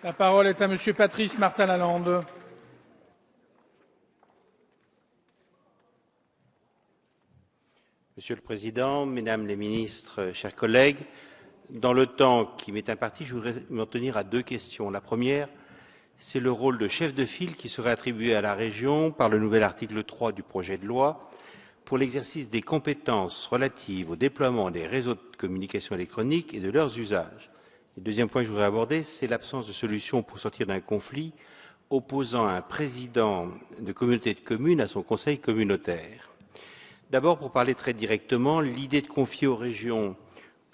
La parole est à Monsieur Patrice Martin-Lalande. Monsieur le Président, Mesdames les ministres, chers collègues, dans le temps qui m'est imparti, je voudrais m'en tenir à deux questions. La première, c'est le rôle de chef de file qui serait attribué à la région par le nouvel article 3 du projet de loi pour l'exercice des compétences relatives au déploiement des réseaux de communication électronique et de leurs usages. Le deuxième point que je voudrais aborder, c'est l'absence de solution pour sortir d'un conflit opposant un président de communauté de communes à son conseil communautaire. D'abord, pour parler très directement, l'idée de confier aux régions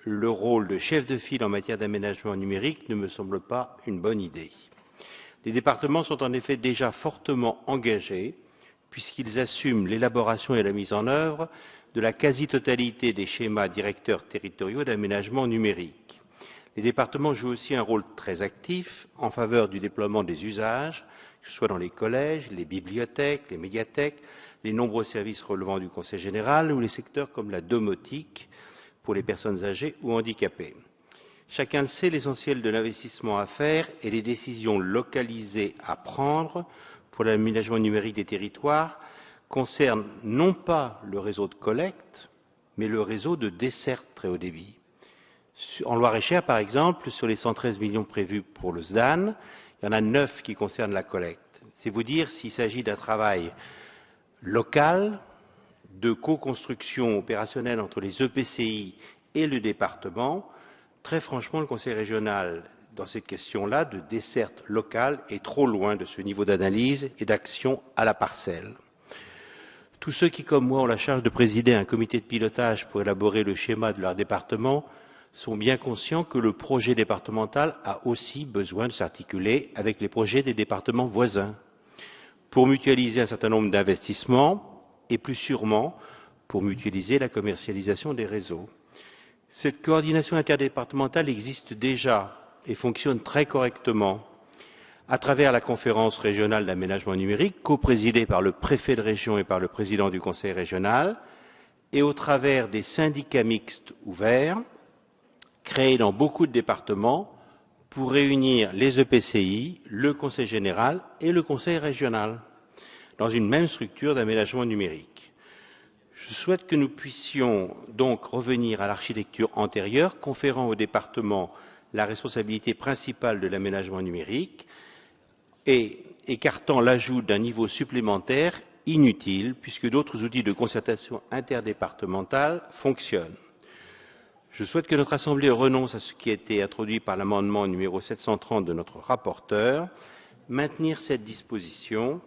le rôle de chef de file en matière d'aménagement numérique ne me semble pas une bonne idée. Les départements sont en effet déjà fortement engagés puisqu'ils assument l'élaboration et la mise en œuvre de la quasi-totalité des schémas directeurs territoriaux d'aménagement numérique. Les départements jouent aussi un rôle très actif en faveur du déploiement des usages, que ce soit dans les collèges, les bibliothèques, les médiathèques, les nombreux services relevant du Conseil général ou les secteurs comme la domotique pour les personnes âgées ou handicapées. Chacun le sait, l'essentiel de l'investissement à faire et les décisions localisées à prendre pour l'aménagement numérique des territoires concernent non pas le réseau de collecte, mais le réseau de desserte très haut débit. En Loir-et-Cher, par exemple, sur les 113 millions prévus pour le SDAN, il y en a 9 qui concernent la collecte. C'est vous dire s'il s'agit d'un travail local, de co-construction opérationnelle entre les EPCI et le département. Très franchement, le Conseil régional, dans cette question-là, de desserte locale, est trop loin de ce niveau d'analyse et d'action à la parcelle. Tous ceux qui, comme moi, ont la charge de présider un comité de pilotage pour élaborer le schéma de leur département sont bien conscients que le projet départemental a aussi besoin de s'articuler avec les projets des départements voisins pour mutualiser un certain nombre d'investissements et plus sûrement pour mutualiser la commercialisation des réseaux. Cette coordination interdépartementale existe déjà et fonctionne très correctement à travers la conférence régionale d'aménagement numérique, coprésidée par le préfet de région et par le président du conseil régional, et au travers des syndicats mixtes ouverts, créés dans beaucoup de départements pour réunir les EPCI, le conseil général et le conseil régional dans une même structure d'aménagement numérique. Je souhaite que nous puissions donc revenir à l'architecture antérieure, conférant aux départements la responsabilité principale de l'aménagement numérique et écartant l'ajout d'un niveau supplémentaire inutile, puisque d'autres outils de concertation interdépartementale fonctionnent. Je souhaite que notre Assemblée renonce à ce qui a été introduit par l'amendement numéro 730 de notre rapporteur. Maintenir cette disposition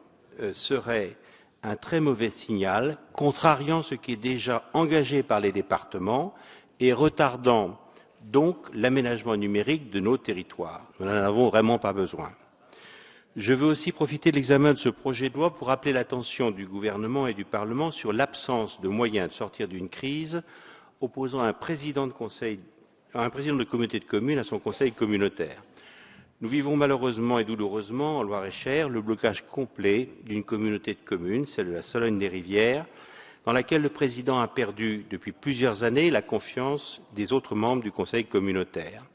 serait un très mauvais signal, contrariant ce qui est déjà engagé par les départements et retardant donc l'aménagement numérique de nos territoires. Nous n'en avons vraiment pas besoin. Je veux aussi profiter de l'examen de ce projet de loi pour appeler l'attention du gouvernement et du Parlement sur l'absence de moyens de sortir d'une crise opposant un président de communauté de communes à son conseil communautaire. Nous vivons malheureusement et douloureusement en Loir-et-Cher le blocage complet d'une communauté de communes, celle de la Sologne des Rivières, dans laquelle le président a perdu depuis plusieurs années la confiance des autres membres du conseil communautaire.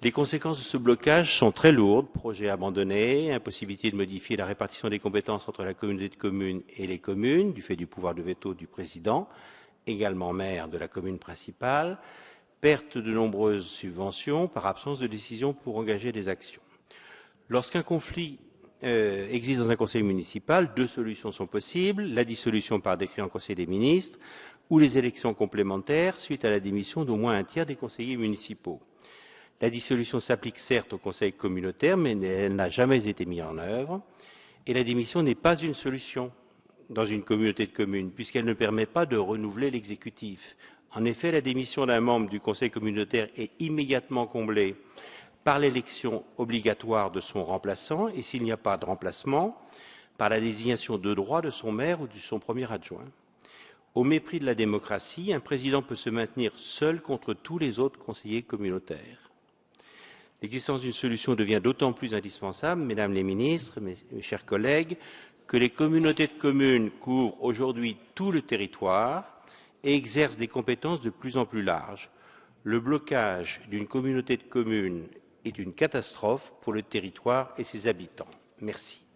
Les conséquences de ce blocage sont très lourdes, projets abandonnés, impossibilité de modifier la répartition des compétences entre la communauté de communes et les communes, du fait du pouvoir de veto du président, également maire de la commune principale, perte de nombreuses subventions par absence de décision pour engager des actions. Lorsqu'un conflit existe dans un conseil municipal, deux solutions sont possibles, la dissolution par décret en conseil des ministres ou les élections complémentaires suite à la démission d'au moins un tiers des conseillers municipaux. La dissolution s'applique certes au conseil communautaire, mais elle n'a jamais été mise en œuvre, et la démission n'est pas une solution dans une communauté de communes, puisqu'elle ne permet pas de renouveler l'exécutif. En effet, la démission d'un membre du conseil communautaire est immédiatement comblée par l'élection obligatoire de son remplaçant, et s'il n'y a pas de remplacement, par la désignation de droit de son maire ou de son premier adjoint. Au mépris de la démocratie, un président peut se maintenir seul contre tous les autres conseillers communautaires. L'existence d'une solution devient d'autant plus indispensable, mesdames les ministres, mes chers collègues, que les communautés de communes couvrent aujourd'hui tout le territoire et exercent des compétences de plus en plus larges. Le blocage d'une communauté de communes est une catastrophe pour le territoire et ses habitants. Merci.